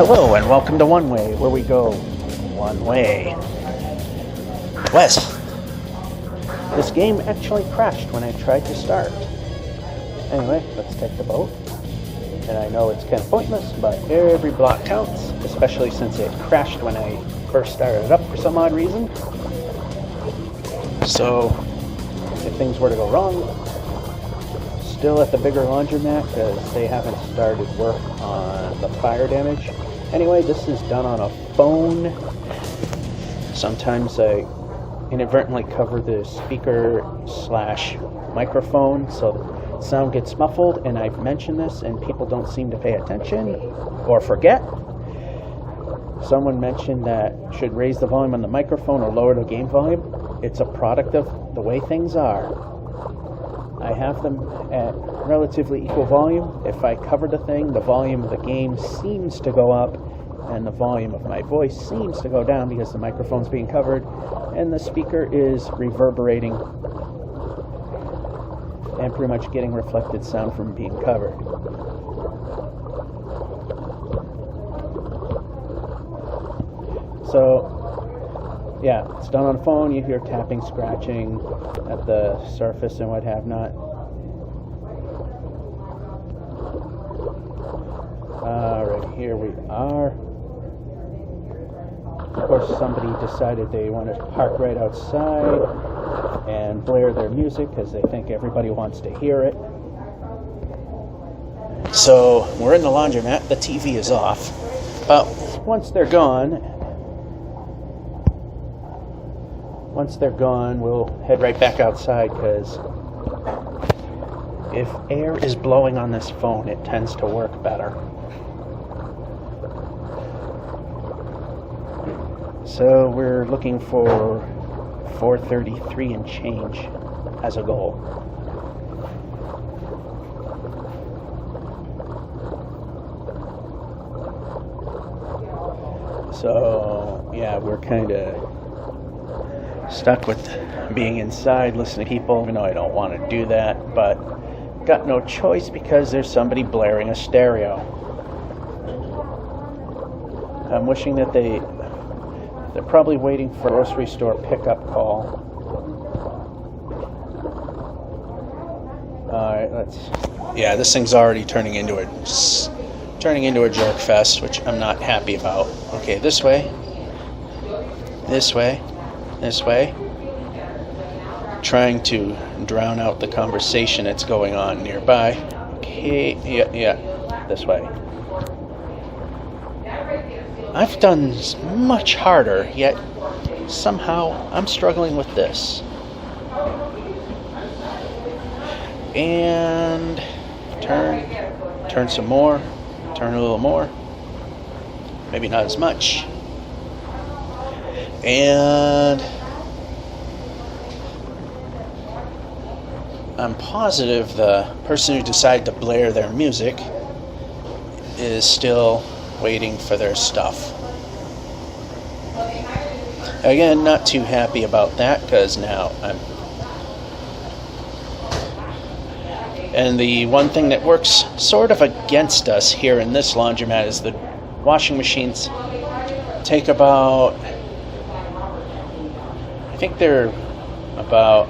Hello and welcome to One Way, where we go one way. Wes, this game actually crashed when I tried to start. Anyway, let's take the boat. And I know it's kind of pointless, but every block counts, especially since it crashed when I first started it up for some odd reason. So, if things were to go wrong, still at the bigger laundromat because they haven't started work on the fire damage. Anyway, this is done on a phone. Sometimes I inadvertently cover the speaker / microphone so the sound gets muffled, and I've mentioned this and people don't seem to pay attention or forget. Someone mentioned that should raise the volume on the microphone or lower the game volume. It's a product of the way things are. I have them at relatively equal volume. If I cover the thing, the volume of the game seems to go up and the volume of my voice seems to go down because the microphone's being covered and the speaker is reverberating and pretty much getting reflected sound from being covered. So, yeah, it's done on a phone. You hear tapping, scratching at the surface and what have not. Alright, here we are. Of course, somebody decided they wanted to park right outside and blare their music because they think everybody wants to hear it. So, we're in the laundromat. The TV is off. But once they're gone, we'll head right back outside because if air is blowing on this phone, it tends to work better. So we're looking for 433 and change as a goal. So, yeah, we're kind of stuck with being inside, listening to people, even though I don't want to do that, but got no choice because there's somebody blaring a stereo. I'm wishing that they're probably waiting for a grocery store pickup call. Alright, yeah, this thing's already turning into a jerk fest, which I'm not happy about. Okay, this way. Trying to drown out the conversation that's going on nearby. Okay, yeah, this way. I've done much harder, yet somehow I'm struggling with this. And turn some more, turn a little more. Maybe not as much. And I'm positive the person who decided to blare their music is still waiting for their stuff. Again, not too happy about that because now And the one thing that works sort of against us here in this laundromat is the washing machines take about, I think they're about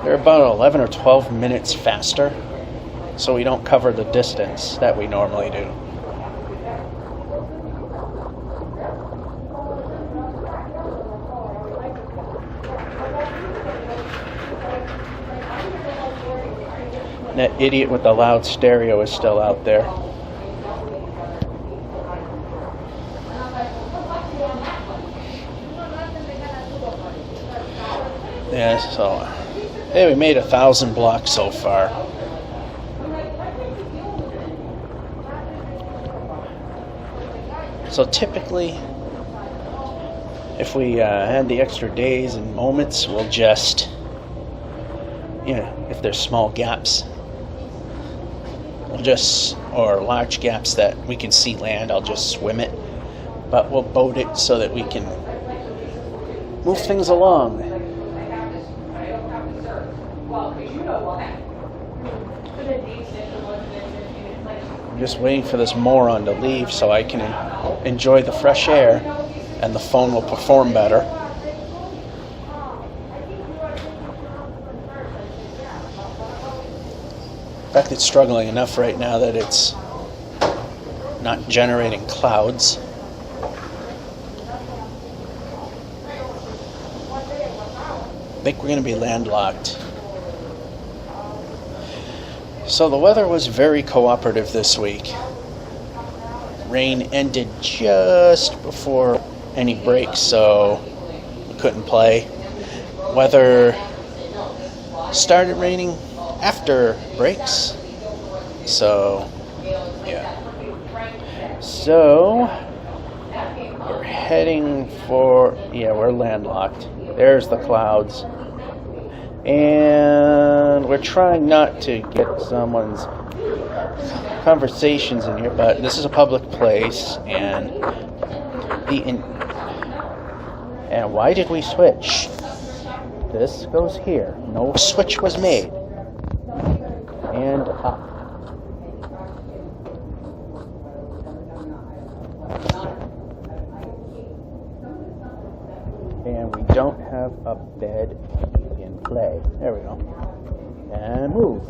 11 or 12 minutes faster, so we don't cover the distance that we normally do. And that idiot with the loud stereo is still out there. Yeah, so hey, we made 1,000 blocks so far. So typically, if we had the extra days and moments, we'll just, if there's small gaps, or large gaps that we can see land, I'll just swim it. But we'll boat it so that we can move things along. I'm just waiting for this moron to leave so I can enjoy the fresh air and the phone will perform better. In fact, it's struggling enough right now that it's not generating clouds. I think we're going to be landlocked. So the weather was very cooperative this week. Rain ended just before any breaks, so we couldn't play. Weather started raining after breaks, so yeah. So we're heading for, we're landlocked. There's the clouds. And we're trying not to get someone's conversations in here, but this is a public place, and and why did we switch? This goes here. No switch was made. And up. And we don't have a bed in play. There we go. And move.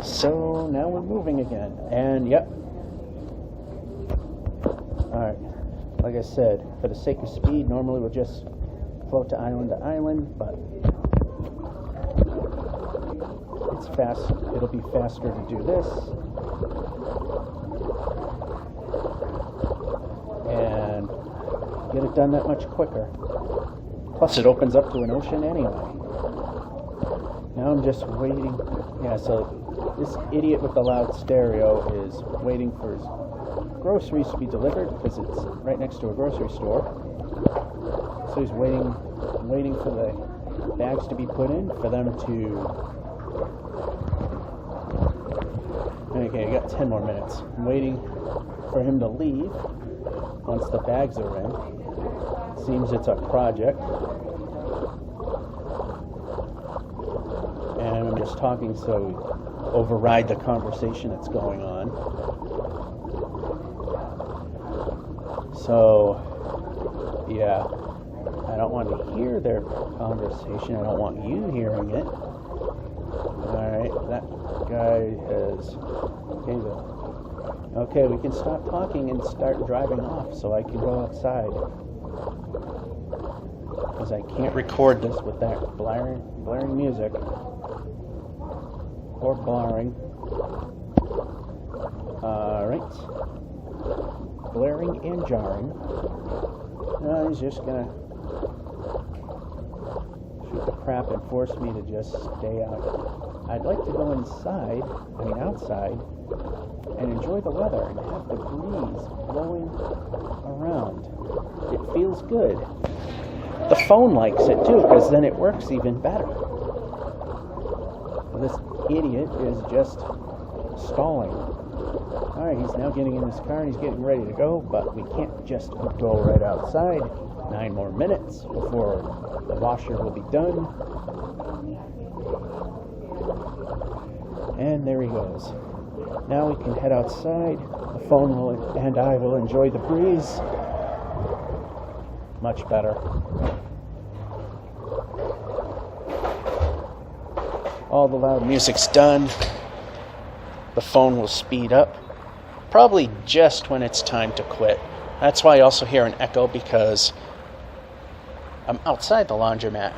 So now we're moving again. And yep. Alright. Like I said, for the sake of speed, normally we'll just float to island, but it's fast. It'll be faster to do this. And get it done that much quicker. Plus it opens up to an ocean anyway. Now I'm just waiting. Yeah, so this idiot with the loud stereo is waiting for his groceries to be delivered because it's right next to a grocery store. So he's waiting for the bags to be put in for them to... Okay, I got 10 more minutes. I'm waiting for him to leave once the bags are in. Seems it's a project. And I'm just talking so we override the conversation that's going on. So, yeah, I don't want to hear their conversation. I don't want you hearing it. Alright, that guy has... Okay, we can stop talking and start driving off so I can go outside. Because I can't record this with that blaring music. Or blaring. Alright. Blaring and jarring. No, he's just gonna shoot the crap and force me to just stay out. I'd like to go outside, and enjoy the weather and have the breeze blowing around. It feels good. The phone likes it too, because then it works even better. This idiot is just stalling. Alright, he's now getting in his car and he's getting ready to go, but we can't just go right outside. 9 more minutes before the washer will be done. And there he goes. Now we can head outside. The phone and I will enjoy the breeze. Much better. All the loud music's done. The phone will speed up. Probably just when it's time to quit. That's why I also hear an echo, because I'm outside the laundromat,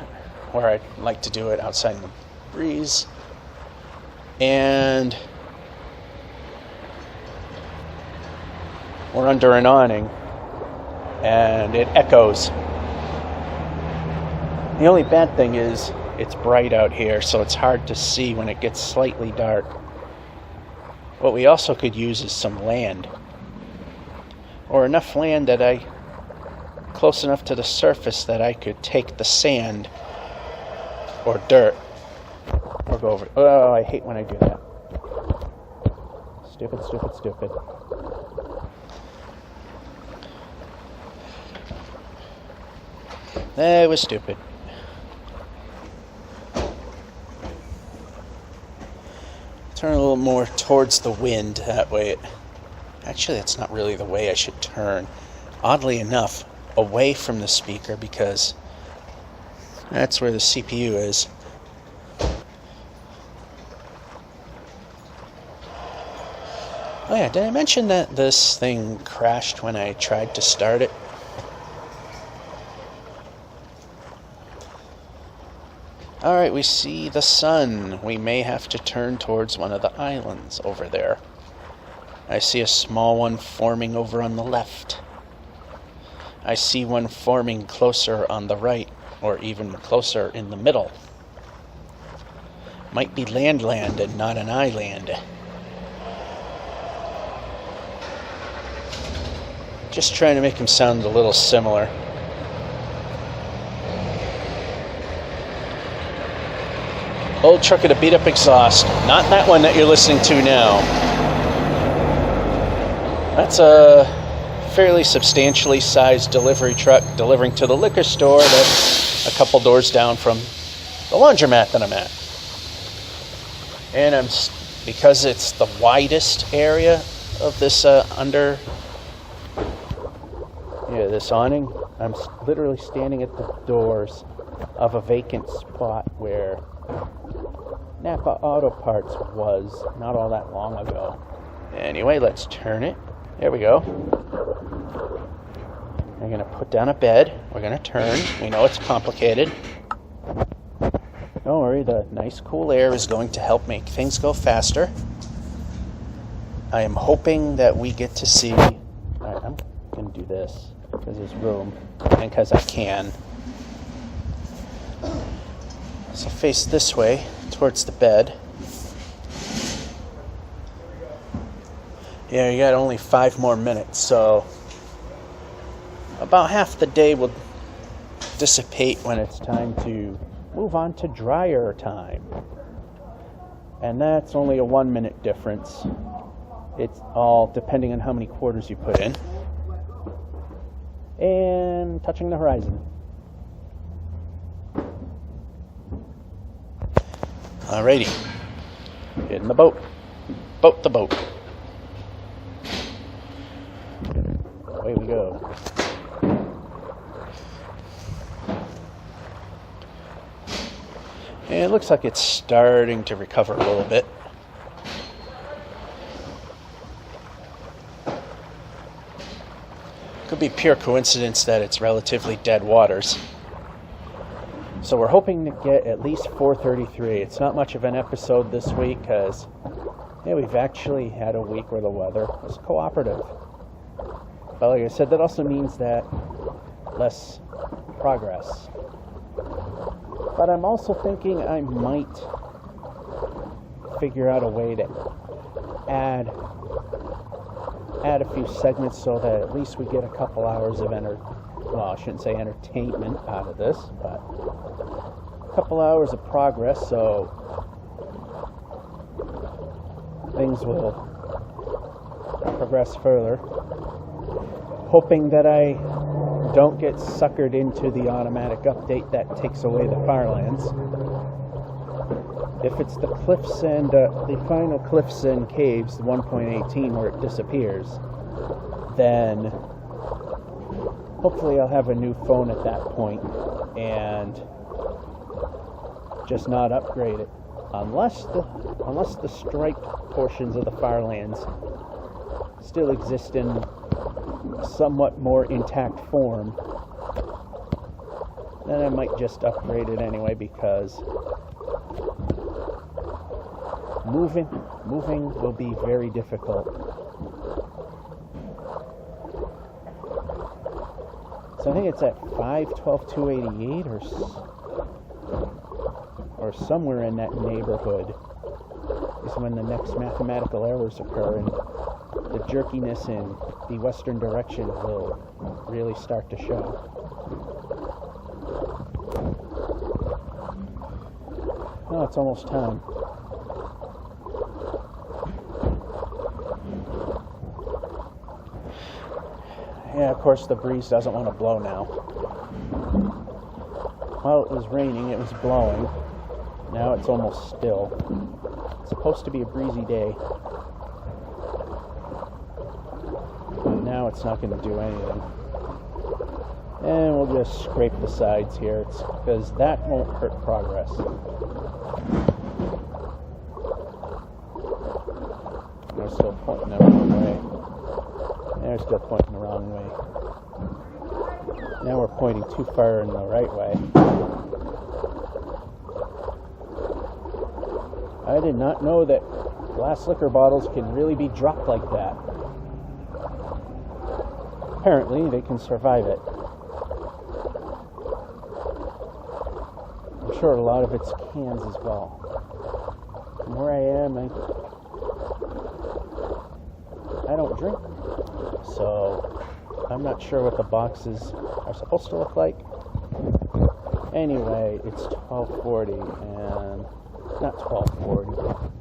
where I'd like to do it outside in the breeze. And we're under an awning, and it echoes. The only bad thing is it's bright out here, so it's hard to see when it gets slightly dark. What we also could use is some land, or enough land that close enough to the surface that I could take the sand or dirt or go over. Oh, I hate when I do that. Stupid. That was stupid. Turn a little little more towards the wind. That way actually, that's not really the way I should turn. Oddly enough, away from the speaker, because that's where the CPU is. Oh yeah, did I mention that this thing crashed when I tried to start it? Alright, we see the sun. We may have to turn towards one of the islands over there. I see a small one forming over on the left. I see one forming closer on the right, or even closer in the middle. Might be land and not an island. Just trying to make them sound a little similar. Old truck with a beat up exhaust. Not that one that you're listening to now. That's a fairly substantially sized delivery truck delivering to the liquor store that's a couple doors down from the laundromat that I'm at. And because it's the widest area of this this awning, I'm literally standing at the doors of a vacant spot where Napa Auto Parts was not all that long ago. Anyway, let's turn it. There we go. We're going to put down a bed. We're going to turn. We know it's complicated. Don't worry, the nice cool air is going to help make things go faster. I am hoping that we get to see... Alright, I'm going to do this because there's room and because I can. So face this way towards the bed. Yeah, you got only 5 more minutes, so about half the day will dissipate when it's time to move on to dryer time. And that's only a 1-minute difference. It's all depending on how many quarters you put in. And touching the horizon. Alrighty. Get in the boat. Boat the boat. Away we go. And it looks like it's starting to recover a little bit. Could be pure coincidence that it's relatively dead waters. So we're hoping to get at least 433. It's not much of an episode this week because we've actually had a week where the weather was cooperative. But like I said, that also means that less progress. But I'm also thinking I might figure out a way to add a few segments so that at least we get a couple hours of I shouldn't say entertainment out of this, but a couple hours of progress so things will progress further. Hoping that I don't get suckered into the automatic update that takes away the Firelands. If it's the cliffs and the final cliffs and caves, the 1.18 where it disappears, then hopefully I'll have a new phone at that point and just not upgrade it. Unless the striped portions of the Firelands still exist in somewhat more intact form, then I might just upgrade it anyway because moving will be very difficult. So I think it's at 512,288 or somewhere in that neighborhood is when the next mathematical errors occur and the jerkiness in the western direction will really start to show. Oh, it's almost time. Yeah, of course the breeze doesn't want to blow now. While it was raining, it was blowing. Now it's almost still. It's supposed to be a breezy day. But now it's not going to do anything. And we'll just scrape the sides here, because that won't hurt progress. They're still pointing the wrong way. They're still pointing the wrong way. Now we're pointing too far in the right way. I did not know that glass liquor bottles can really be dropped like that. Apparently, they can survive it. I'm sure a lot of it's cans as well. From where I am, I don't drink, so I'm not sure what the boxes are supposed to look like. Anyway, it's 12:40 and not 12:40,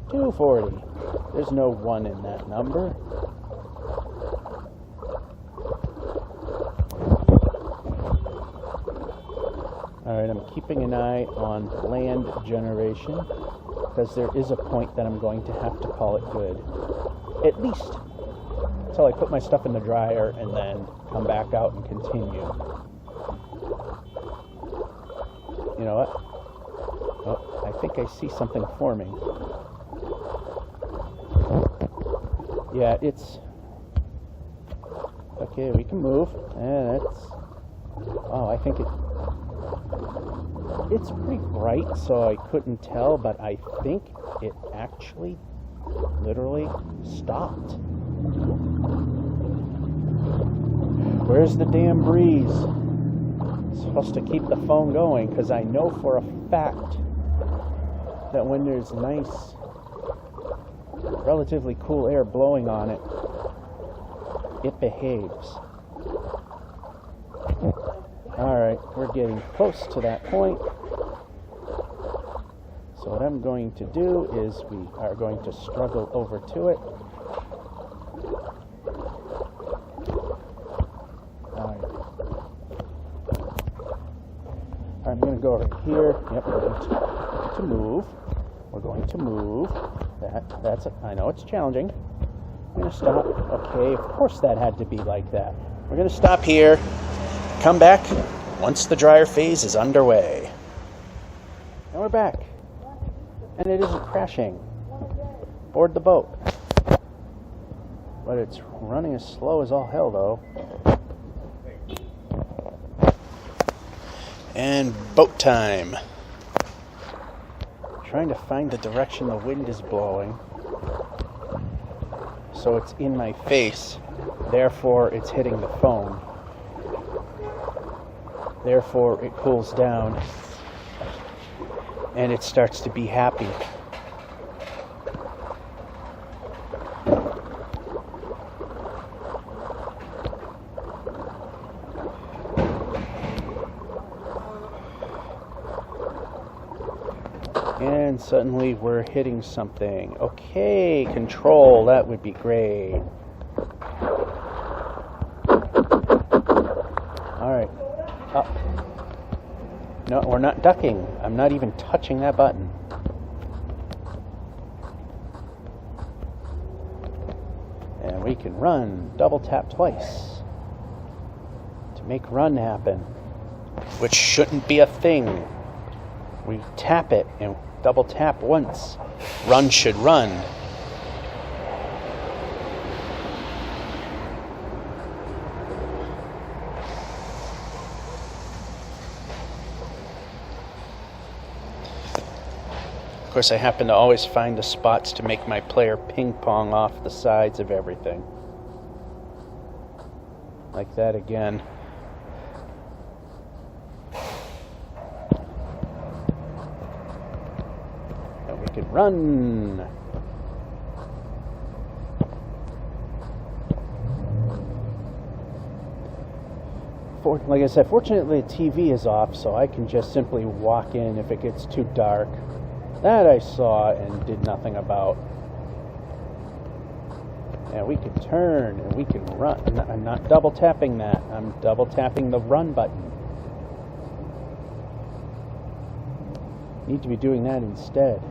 2:40. There's no 1 in that number. Alright, I'm keeping an eye on land generation, because there is a point that I'm going to have to call it good. At least until I put my stuff in the dryer and then come back out and continue. You know what? Oh, I think I see something forming. Yeah, it's... Okay, we can move. And it's... Oh, I think it's pretty bright, so I couldn't tell, but I think it actually literally stopped. Where's the damn breeze? It's supposed to keep the phone going, because I know for a fact that when there's nice, relatively cool air blowing on it, it behaves. Alright, we're getting close to that point. So what I'm going to do is we are going to struggle over to it. Alright, I'm going to go over here. Yep, we're going to move. We're going to move. That's it. I know it's challenging. I'm going to stop. Okay, of course that had to be like that. We're going to stop here. Come back once the dryer phase is underway. And we're back. And it isn't crashing. Board the boat. But it's running as slow as all hell, though. And boat time. Trying to find the direction the wind is blowing, so it's in my face. Therefore, it's hitting the phone. Therefore, it cools down, and it starts to be happy. And suddenly we're hitting something. Okay, control, that would be great. Alright, up. No, we're not ducking. I'm not even touching that button. And we can run, double tap twice to make run happen, which shouldn't be a thing. We tap it and double tap once. Run should run. Of course, I happen to always find the spots to make my player ping pong off the sides of everything. Like that again. We can run. Like I said, fortunately the TV is off, so I can just simply walk in if it gets too dark. That I saw and did nothing about. And we can turn and we can run. I'm not double tapping that. I'm double tapping the run button. Need to be doing that instead.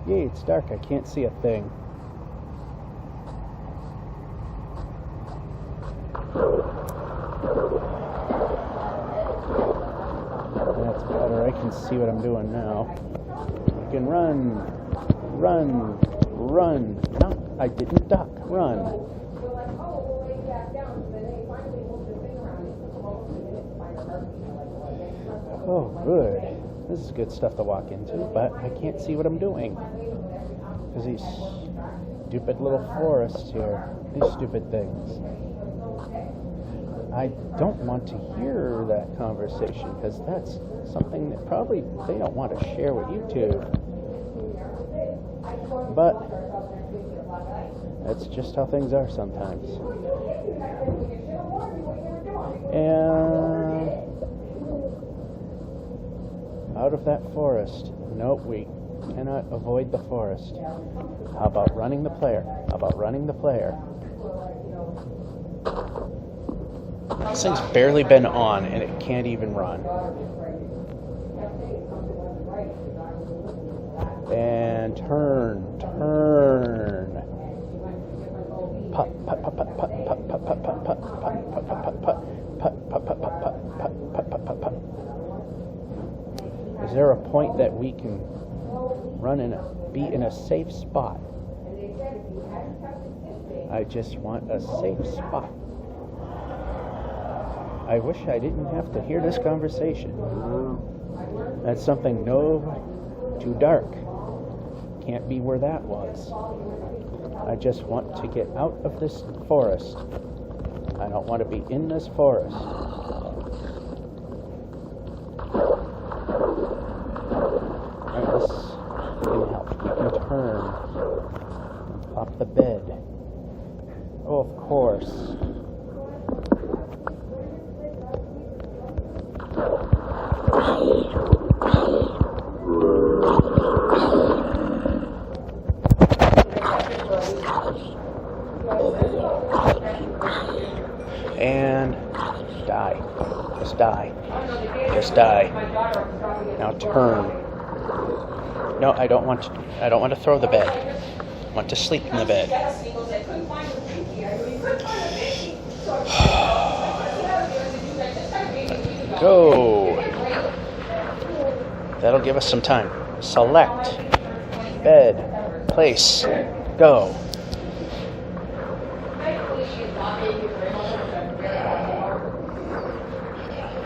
Yay, it's dark. I can't see a thing. That's better. I can see what I'm doing now. I can run. Run. Run. No, I didn't duck. Run. Oh, good. This is good stuff to walk into, but I can't see what I'm doing. Because these stupid little forests here. These stupid things. I don't want to hear that conversation, because that's something that probably they don't want to share with YouTube. But that's just how things are sometimes. And out of that forest. Nope, we cannot avoid the forest. How about running the player? How about running the player? This thing's barely been on and it can't even run. And turn. Putt, putt, putt, putt, putt, putt, putt, putt, putt, putt, putt, putt, putt, putt, putt, putt, putt, putt, putt, putt. Is there a point that we can be in a safe spot? I just want a safe spot. I wish I didn't have to hear this conversation. That's something too dark. Can't be where that was. I just want to get out of this forest. I don't want to be in this forest. Alright, this can help. We can turn. Pop the bed. Oh, of course. And die. Just die. Just die. Now turn. No, I don't want to throw the bed. I want to sleep in the bed. Go. That'll give us some time. Select. Bed. Place. Go.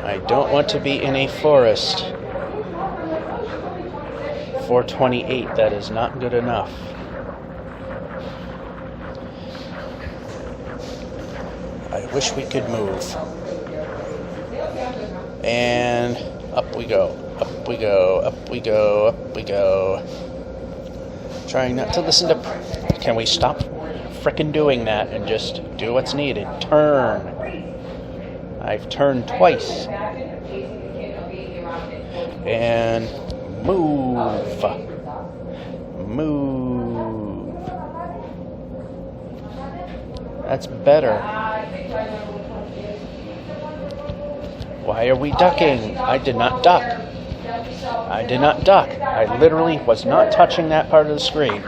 I don't want to be in a forest. 428, that is not good enough. I wish we could move. And up we go. Up we go. Up we go. Up we go. Trying not to listen to... Can we stop frickin' doing that and just do what's needed? Turn. I've turned twice. And move. Move. That's better. Why are we ducking? I did not duck. I did not duck. I literally was not touching that part of the screen.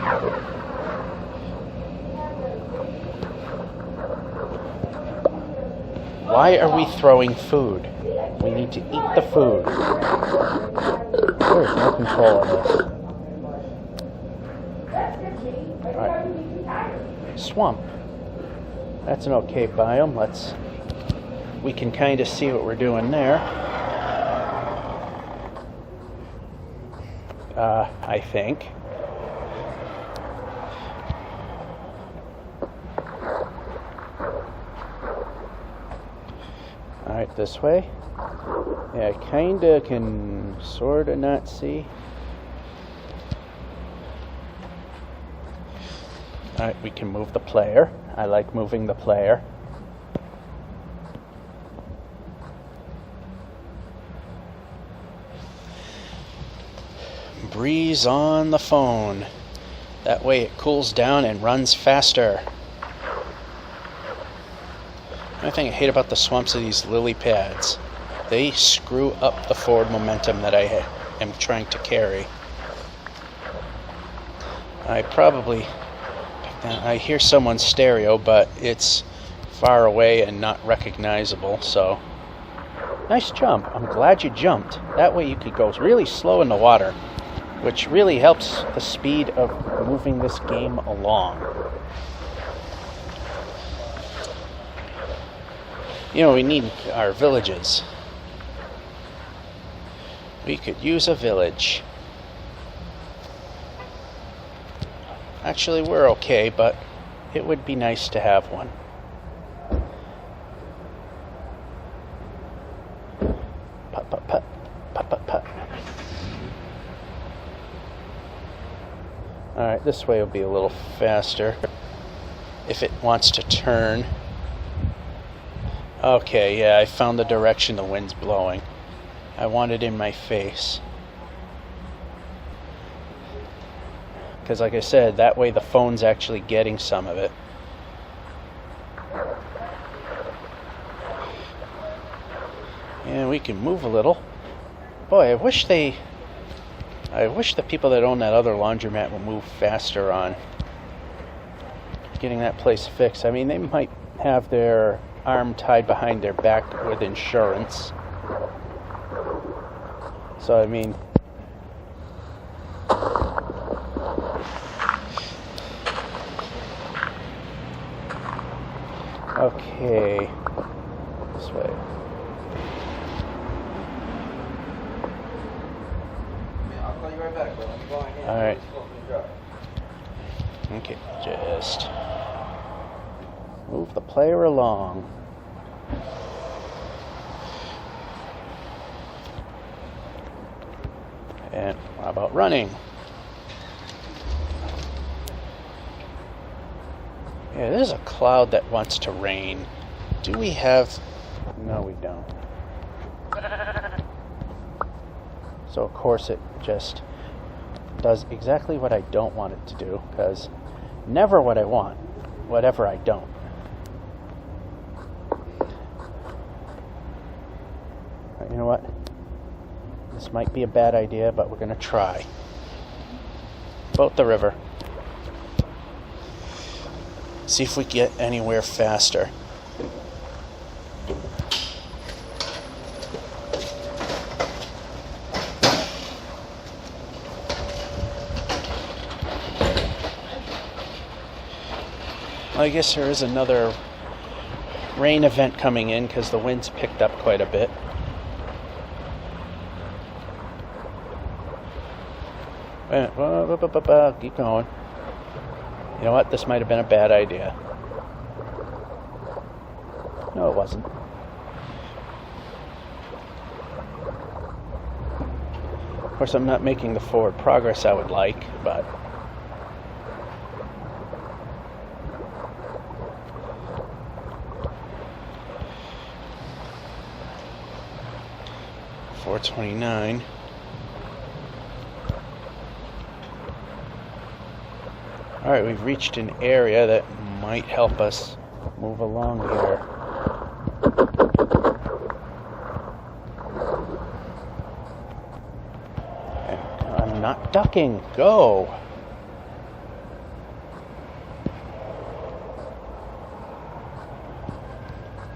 Why are we throwing food? We need to eat the food. There's no control of this. Alright. Swamp. That's an okay biome. We can kind of see what we're doing there. I think. Alright, this way. Yeah, I kinda can sorta not see. Alright, we can move the player. I like moving the player. Breeze on the phone. That way it cools down and runs faster. One thing I hate about the swamps are these lily pads. They screw up the forward momentum that I am trying to carry. I hear someone's stereo, but it's far away and not recognizable, so... Nice jump. I'm glad you jumped. That way you could go really slow in the water, which really helps the speed of moving this game along. You know, we need our villages. We could use a village. Actually, we're okay, but it would be nice to have one. Put, put, put. Put, put, put. Alright, this way will be a little faster if it wants to turn. Okay, yeah, I found the direction the wind's blowing. I want it in my face. Because like I said, that way the phone's actually getting some of it. And we can move a little. Boy, I wish the people that own that other laundromat would move faster on getting that place fixed. I mean, they might have their arm tied behind their back with insurance. So, I mean... Okay. This way. I'll call you right back, bro. I'm going in. Alright. Okay, just move the player along. And how about running? Yeah, there's a cloud that wants to rain. Do we have... No, we don't. So of course it just does exactly what I don't want it to do, because never what I want, whatever I don't. You know what? This might be a bad idea, but we're going to try. Boat the river. See if we get anywhere faster. Well, I guess there is another rain event coming in because the wind's picked up quite a bit. Wait a minute. Keep going. You know what? This might have been a bad idea. No, it wasn't. Of course, I'm not making the forward progress I would like, but... $4.29. Alright, we've reached an area that might help us move along here. And I'm not ducking. Go!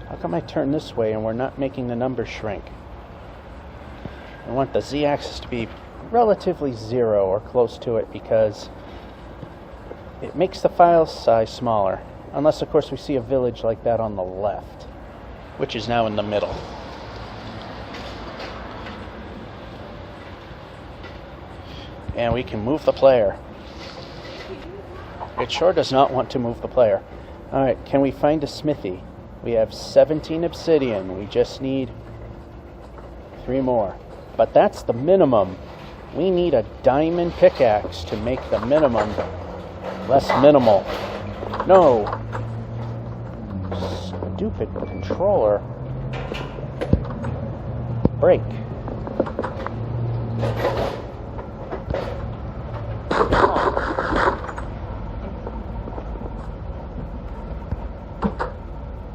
How come I turn this way and we're not making the numbers shrink? I want the z-axis to be relatively 0 or close to it because it makes the file size smaller. Unless, of course, we see a village like that on the left, which is now in the middle. And we can move the player. It sure does not want to move the player. Alright, can we find a smithy? We have 17 obsidian. We just need 3 more. But that's the minimum. We need a diamond pickaxe to make the minimum less minimal. No! Stupid controller. Break.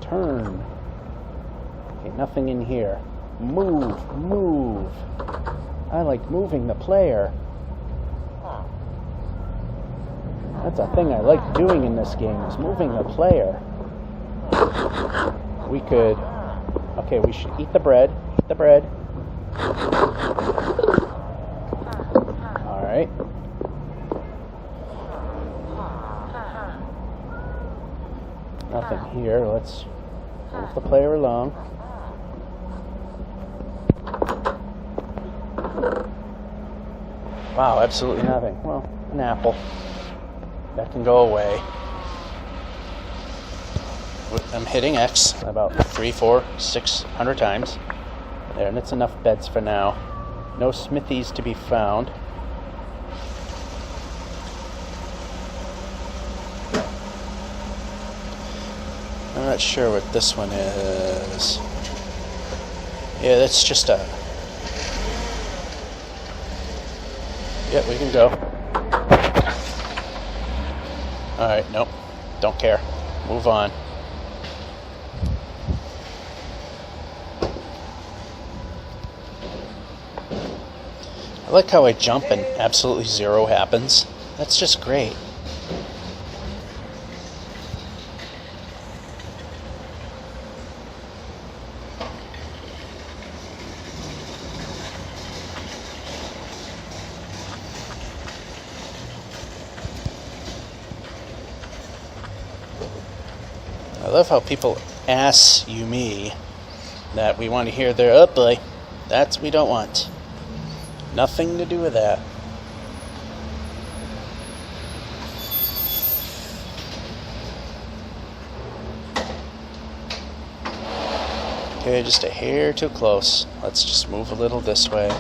Turn. Okay, nothing in here. Move, move. I like moving the player. That's a thing I like doing in this game, is moving the player. We could... Okay, we should eat the bread. Eat the bread. Alright. Nothing here. Let's move the player along. Wow, absolutely nothing. Well, an apple. That can go away. I'm hitting X about 300, 400, 600 times. There, and it's enough beds for now. No smithies to be found. I'm not sure what this one is. Yeah, that's just a... Yeah, we can go. Alright, nope. Don't care. Move on. I like how I jump and absolutely zero happens. That's just great. I love how people ask you me that we want to hear their oh boy. That's we don't want. Nothing to do with that. Okay, just a hair too close. Let's just move a little this way.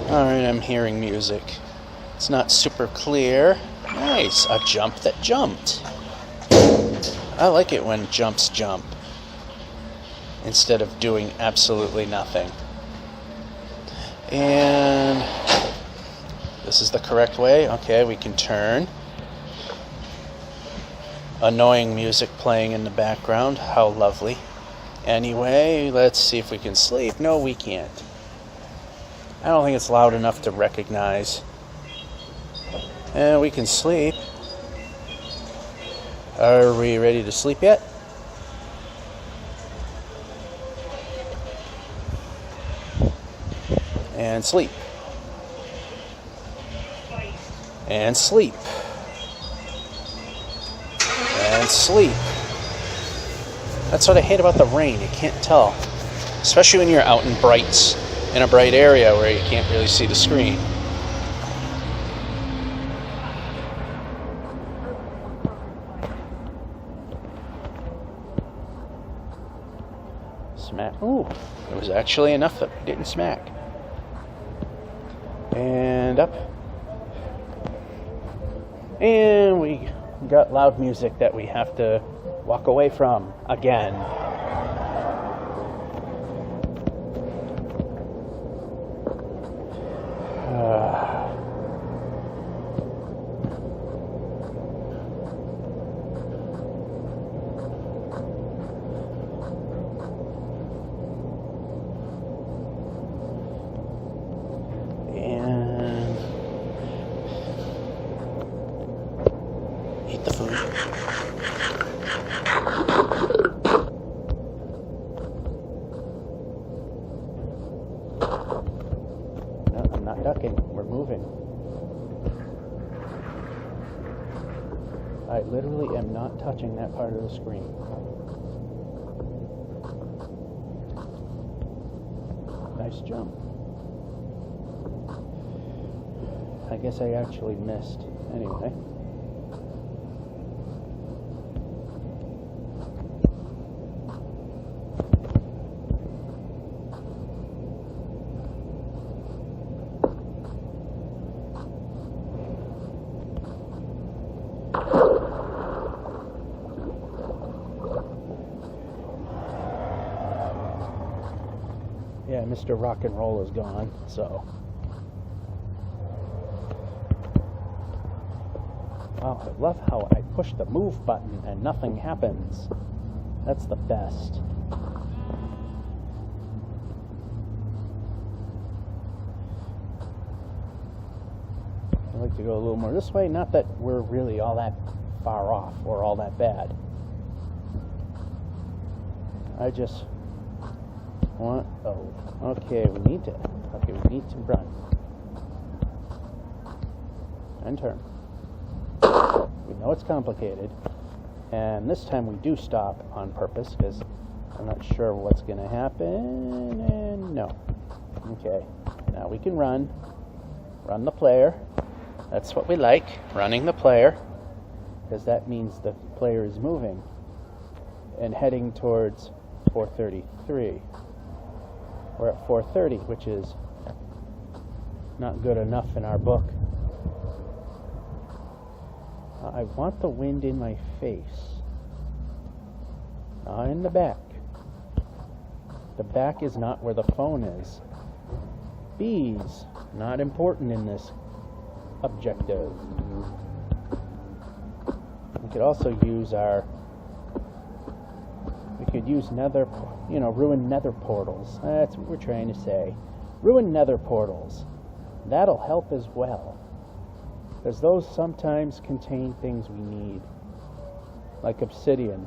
Alright, I'm hearing music. It's not super clear. Nice, a jump that jumped. I like it when jumps jump instead of doing absolutely nothing. And this is the correct way. Okay, we can turn. Annoying music playing in the background. How lovely. Anyway, let's see if we can sleep. No, we can't. I don't think it's loud enough to recognize. And we can sleep. Are we ready to sleep yet? And sleep. And sleep. And sleep. That's what I hate about the rain. You can't tell. Especially when you're out in a bright area where you can't really see the screen. Smack. Ooh, there was actually enough that we didn't smack. And up. And we got loud music that we have to walk away from again. Eat the food. No, I'm not ducking. We're moving. I literally am not touching that part of the screen. Nice jump. I guess I actually missed. Anyway. Mr. Rock and Roll is gone, so. Wow, I love how I push the move button and nothing happens. That's the best. I like to go a little more this way, not that we're really all that far off or all that bad. I just want, okay, we need to run. And turn. We know it's complicated, and this time we do stop on purpose because I'm not sure what's going to happen, and no. Okay, now we can run the player. That's what we like, running the player, because that means the player is moving and heading towards 433. We're at 430, which is not good enough in our book. I want the wind in my face, not in the back. The back is not where the phone is. Bees, not important in this objective. We could also use ruin nether portals. That's what we're trying to say. Ruin nether portals. That'll help as well, because those sometimes contain things we need, like obsidian.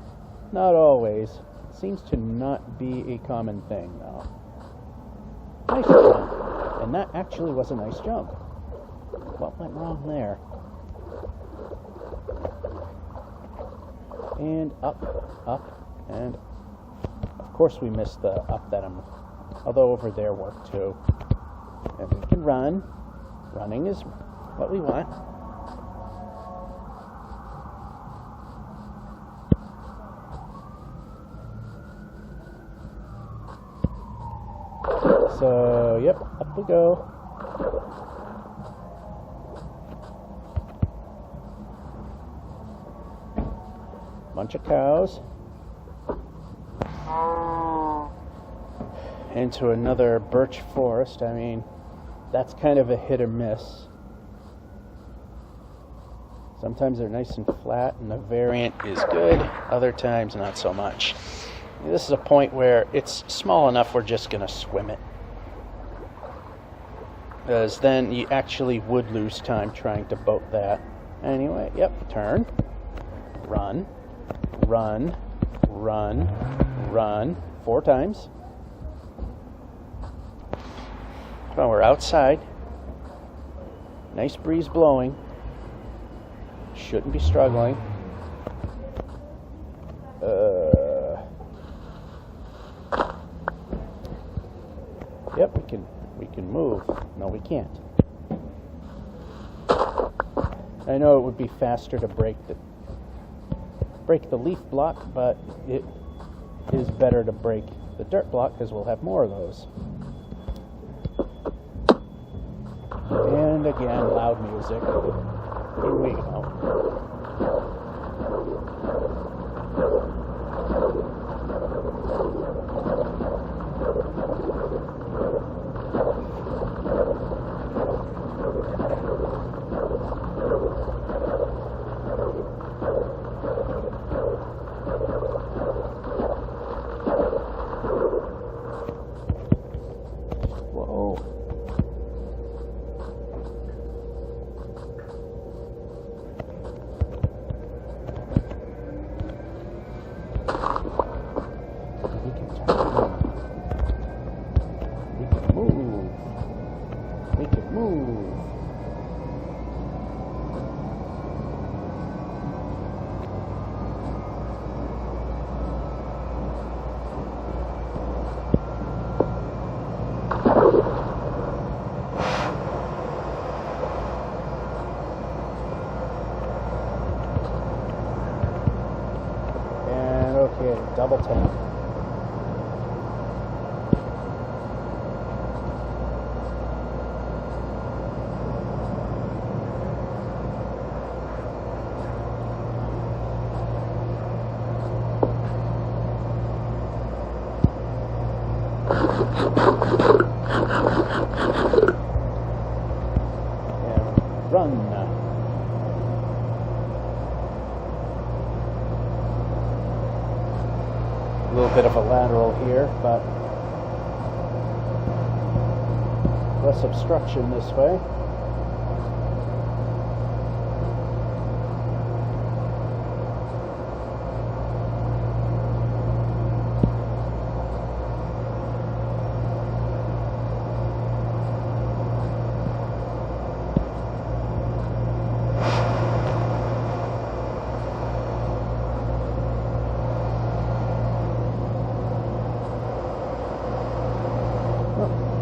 Not always. It seems to not be a common thing, though. Nice jump. And that actually was a nice jump. What went wrong there? And up, and of course we missed the up that although over there worked too. And we can run. Running is what we want. So, yep, up we go. Bunch of cows. Into another birch forest. I mean, that's kind of a hit or miss. Sometimes they're nice and flat and the variant is good, other times not so much. This is a point where it's small enough we're just going to swim it, because then you actually would lose time trying to boat that. Anyway, yep, turn, run, run, run, run, 4 times. Well, we're outside. Nice breeze blowing. Shouldn't be struggling. Yep, we can move. No, we can't. I know it would be faster to break the leaf block, but it is better to break the dirt block because we'll have more of those. And again, loud music. Here we go. Whoa. Double tap. less obstruction this way.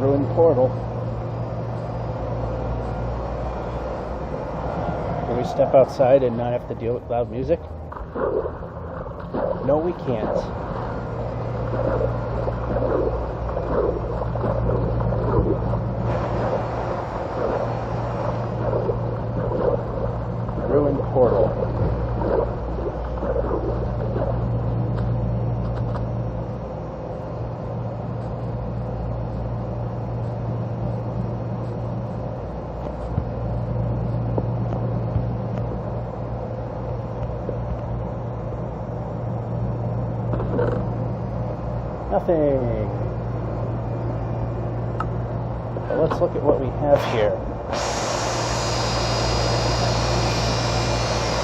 Ruined portal. Can we step outside and not have to deal with loud music? No, we can't. Ruined portal. Nothing. But let's look at what we have here.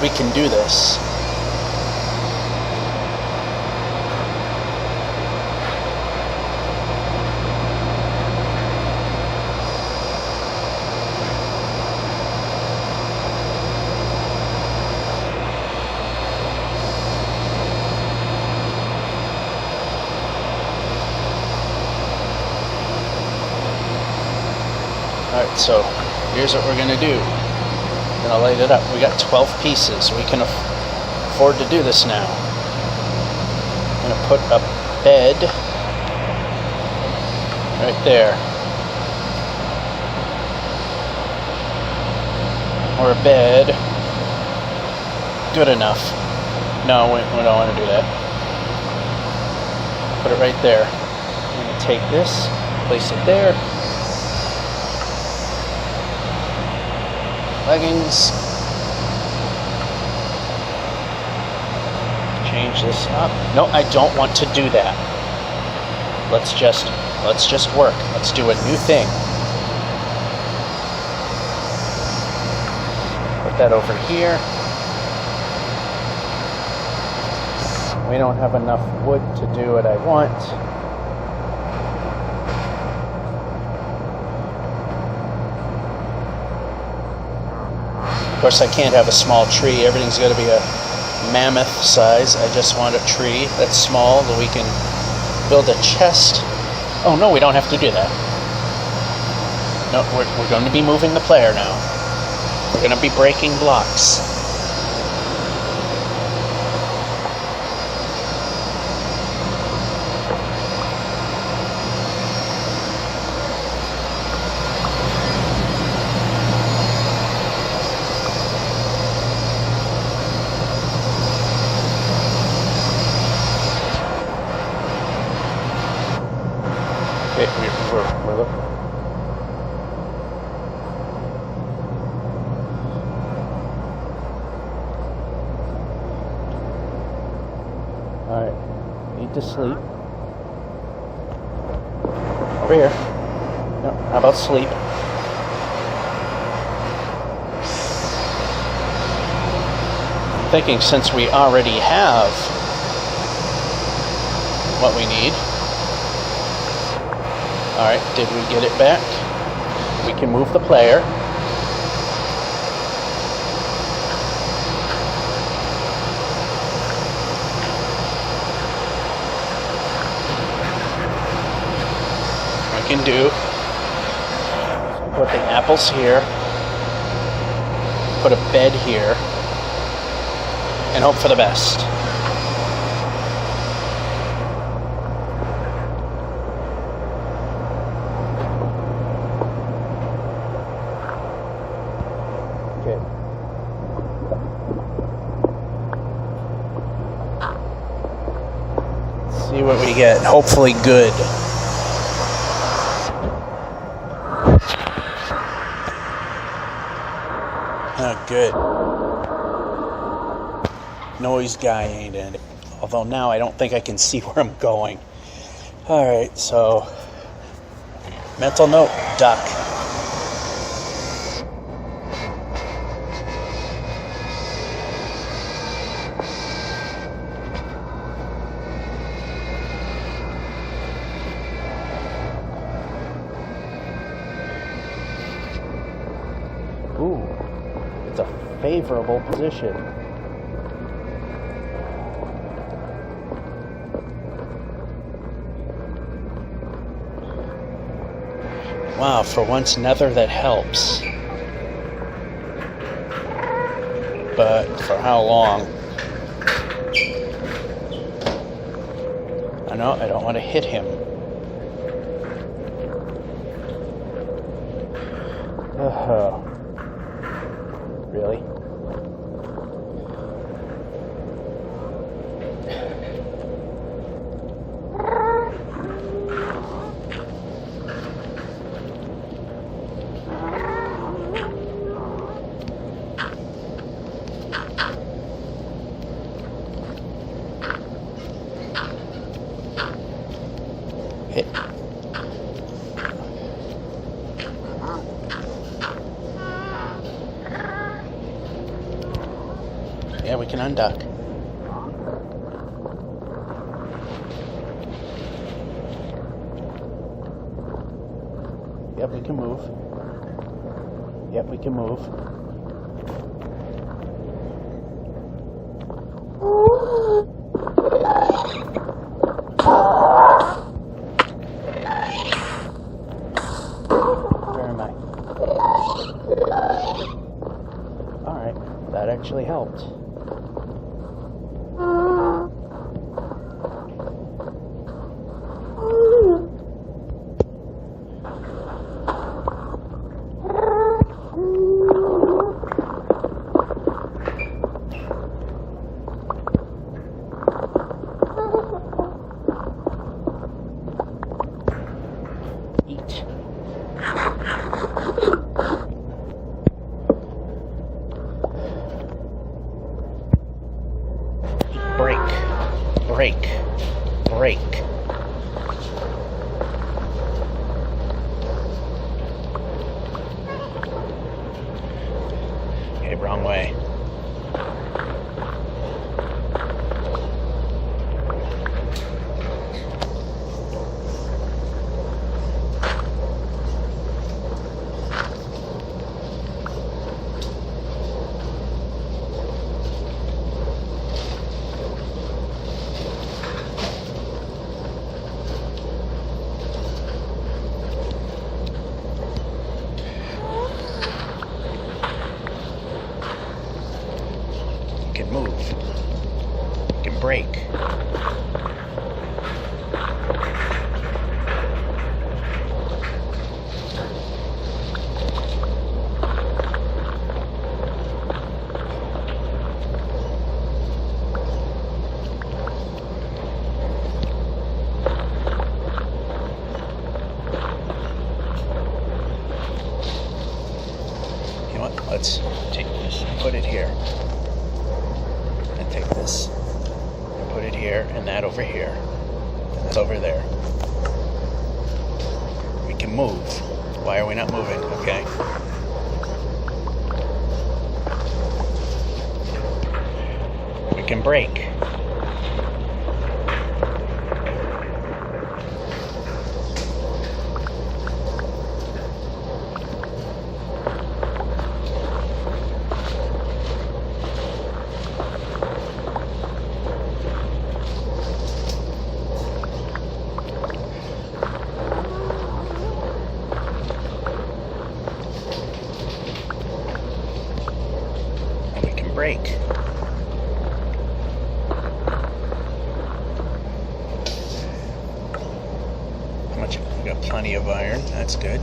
We can do this. Alright, so here's what we're going to do. We're going to light it up. We got 12 pieces. We can afford to do this now. I'm going to put a bed right there. Or a bed. Good enough. No, we don't want to do that. Put it right there. I'm going to take this, place it there. Leggings. Change this up. No, I don't want to do that. Let's just work. Let's do a new thing. Put that over here. We don't have enough wood to do what I want. Of course, I can't have a small tree. Everything's got to be a mammoth size. I just want a tree that's small that we can build a chest. Oh, no, we don't have to do that. No, we're going to be moving the player now. We're going to be breaking blocks. We're looking. Alright, need to sleep. Over here. No, how about sleep? I'm thinking since we already have what we need. Alright, did we get it back? We can move the player. We can do. Put the apples here. Put a bed here. And hope for the best. See what we get. Hopefully good. Oh, good. Noise guy ain't in it. Although now I don't think I can see where I'm going. Alright, so mental note, duck. favorable position. Wow, for once nether that helps. But for how long? I know, I don't want to hit him. Really? Hit. Yeah, we can unduck. Yep, we can move. Yep, we can move. Where am I? Alright, that actually helped. Eat. Break. Break. Break. Okay, wrong way. Can move. Can break. You know what? Let's take this and put it here. Take this and put it here and that over here and that's over there. We can move. Why are we not moving? Okay. We can break. Break. How much? We got plenty of iron. That's good.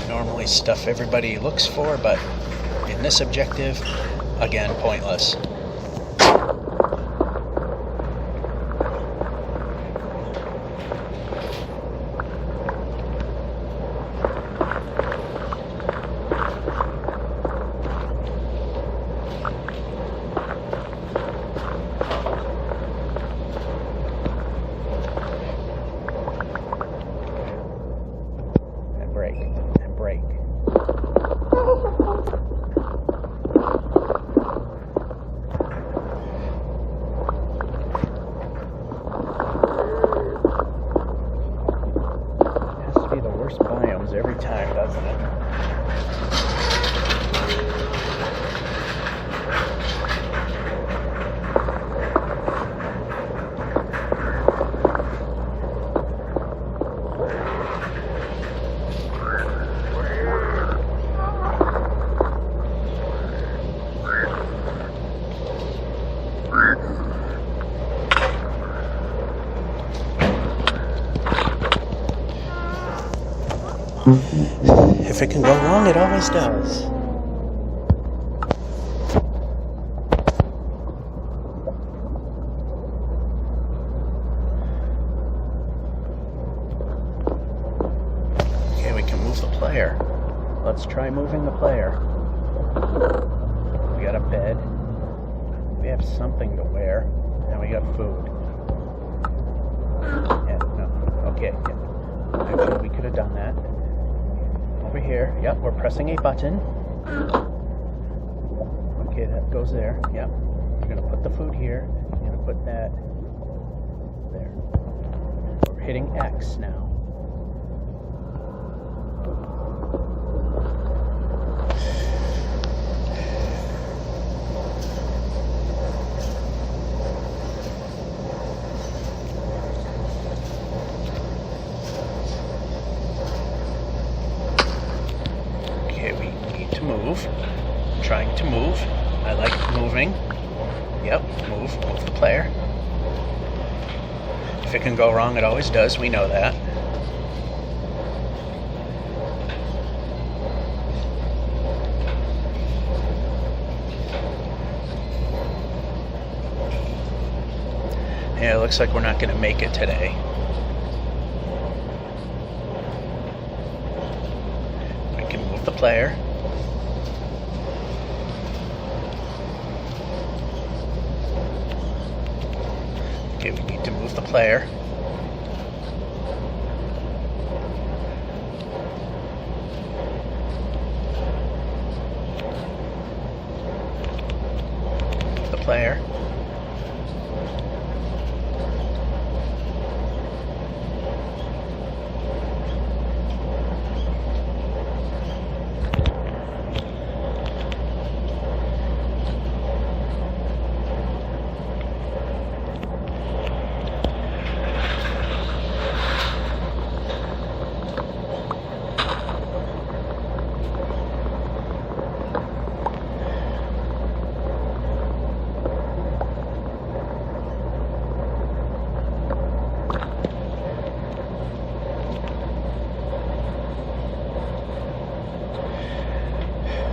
Normally stuff everybody looks for, but in this objective, again, pointless. And break. If it can go wrong, it always does. Okay, we can move the player. Let's try moving the player. We got a bed. We have something to wear. And we got food. Yeah, no. Okay, yeah. Actually, we could have done that. Over here. Yep, we're pressing a button. Okay, that goes there. Yep. You're going to put the food here. You're going to put that there. We're hitting X now. Okay, we need to move. I'm trying to move. I like moving. Yep, move the player. If it can go wrong, it always does. We know that. Yeah, it looks like we're not going to make it today. We can move the player. Okay, we need to move the player. Move the player.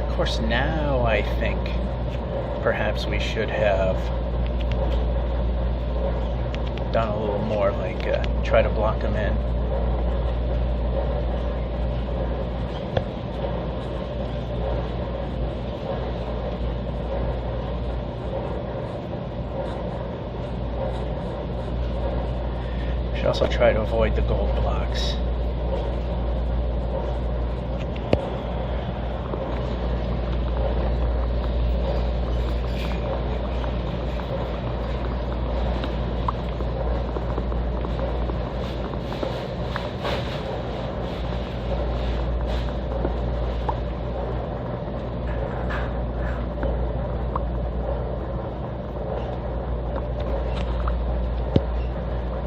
Of course, now I think perhaps we should have done a little more, like try to block them in. We should also try to avoid the gold blocks.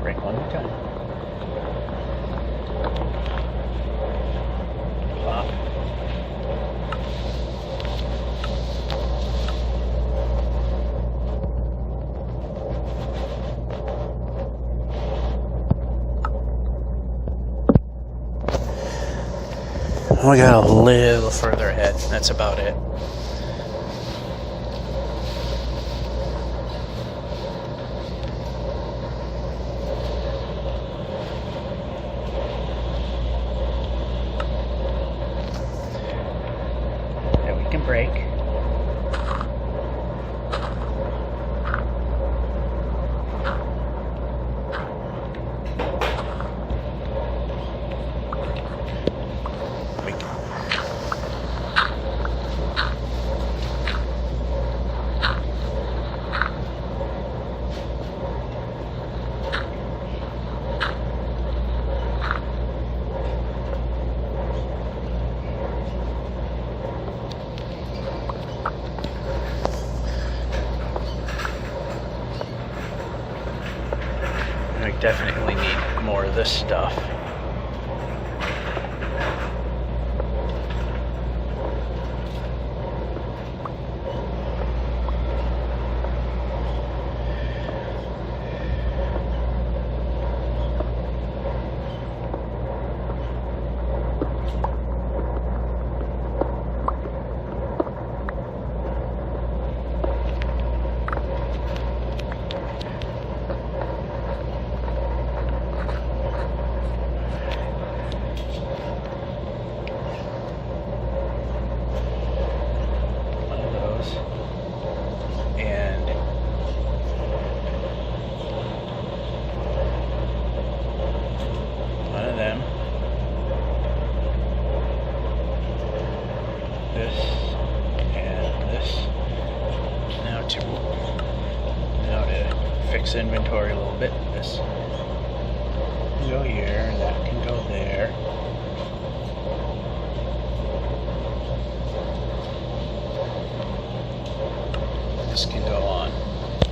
Break one more time. Plop. We got a little further ahead. That's about it. Break. I definitely need more of this stuff. fix inventory a little bit. This can go here, that can go there. This can go on.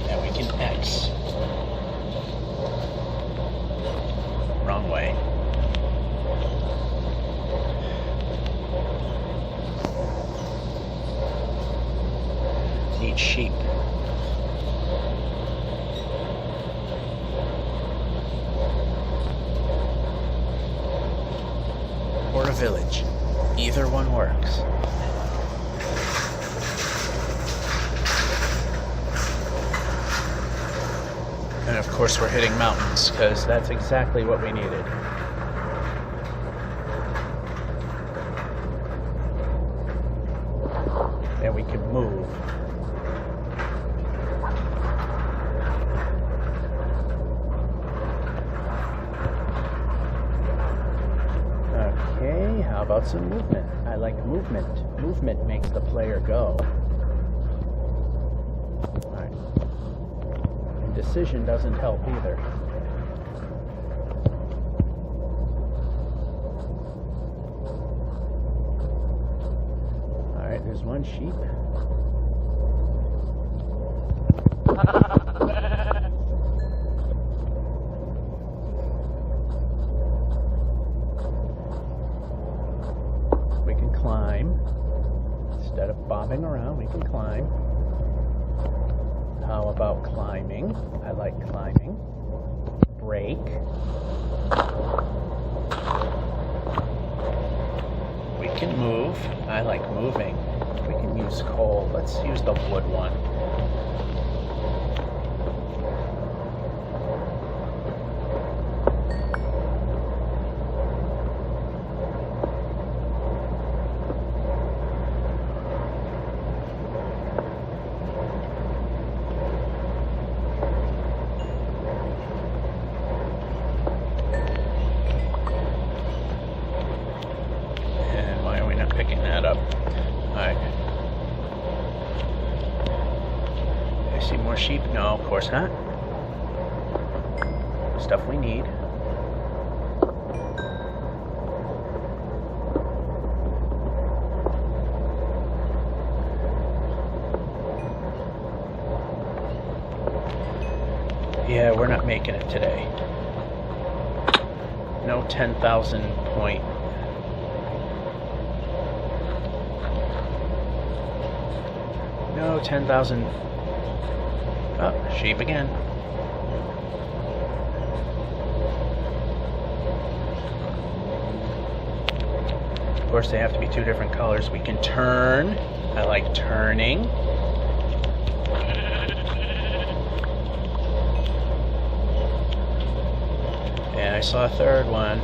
And we can X. Wrong way. Need sheep. Or a village. Either one works. And of course we're hitting mountains, because that's exactly what we needed. And we can move. Okay, how about some movement? I like movement. Movement makes the player go. Alright. Indecision doesn't help either. Alright, there's one sheep. We can climb. Instead of bobbing around, we can climb. How about climbing? I like climbing. Break. We can move. I like moving. We can use coal. Let's use the wood one. Picking that up. Alright. I see more sheep? No, of course not. Stuff we need. Yeah, we're not making it today. No 10,000 point. No, 10,000. Oh, sheep again. Of course, they have to be two different colors. We can turn. I like turning. And I saw a third one.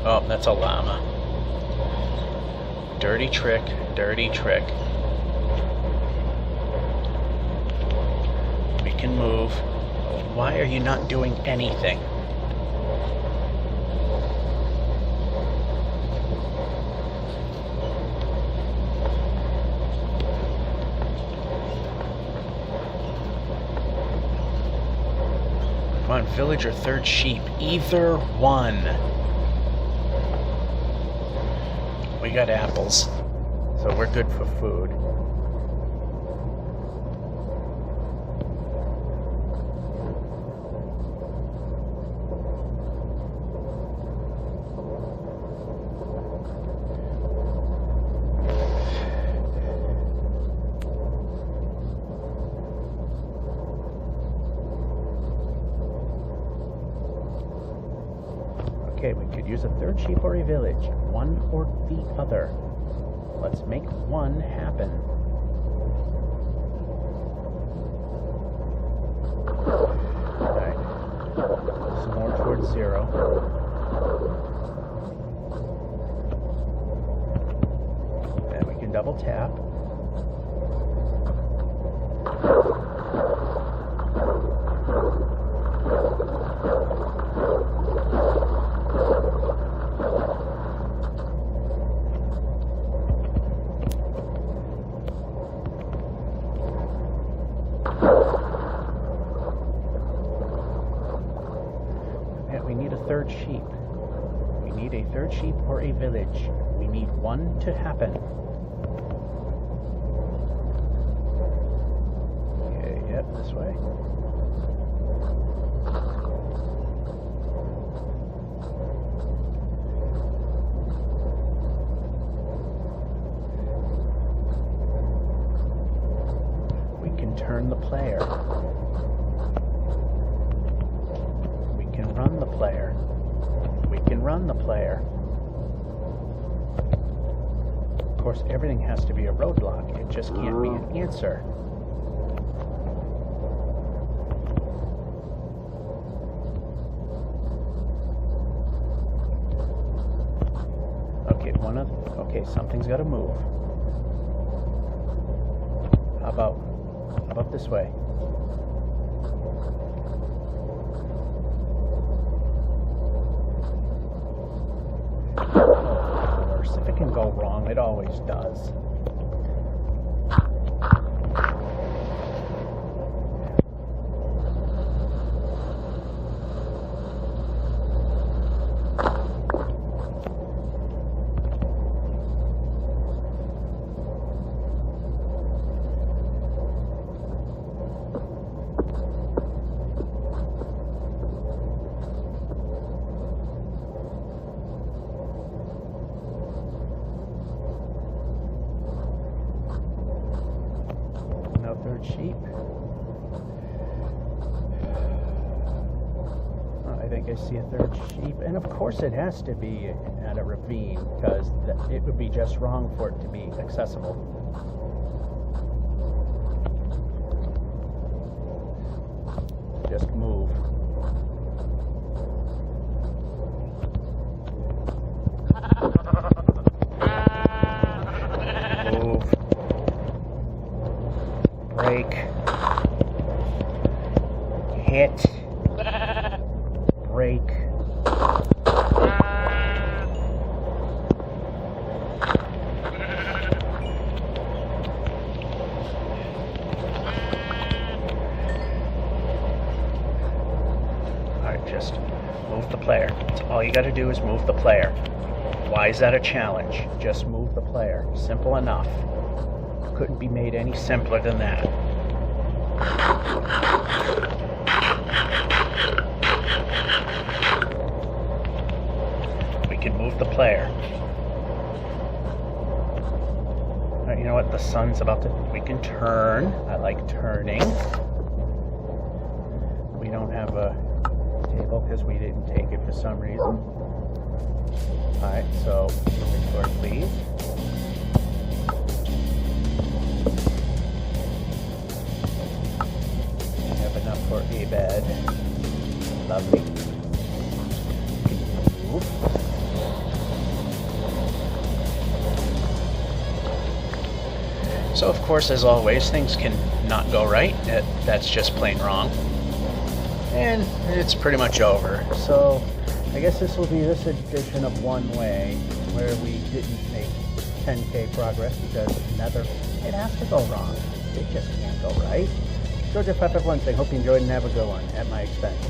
Oh, that's a llama. Dirty trick, dirty trick. We can move. Why are you not doing anything? Come on, village or third sheep. Either one. We got apples, so we're good for food. Okay, we could use a third sheep or a village. One or the other. Let's make one happen. Alright. Some more towards 0. And we can double tap. third sheep. We need a third sheep or a village. We need one to happen. Okay, yep, this way. We can turn the player. We can run the player. We can run the player. Of course, everything has to be a roadblock. It just can't be an answer. Okay, okay, something's got to move. How about this way? If it can go wrong, it always does. Third sheep. Oh, I think I see a third sheep, and of course it has to be at a ravine because it would be just wrong for it to be accessible. Just move. Move. Break. Hit. Break. Alright, just move the player. That's all you gotta do is move the player. Why is that a challenge? Just move the player. Simple enough. Couldn't be made any simpler than that. We can move the player. Alright, you know what? The sun's about to... We can turn. I like turning. We don't have a table because we didn't take it for some reason. Alright, so inventory, please. Enough for a bed. Lovely. Move. So of course, as always, things can not go right. That's just plain wrong. And it's pretty much over. So I guess this will be this edition of One Way, where we didn't make 10K progress because it has to go wrong. It just can't go right. Georgia 551 saying, hope you enjoyed and have a good one at my expense.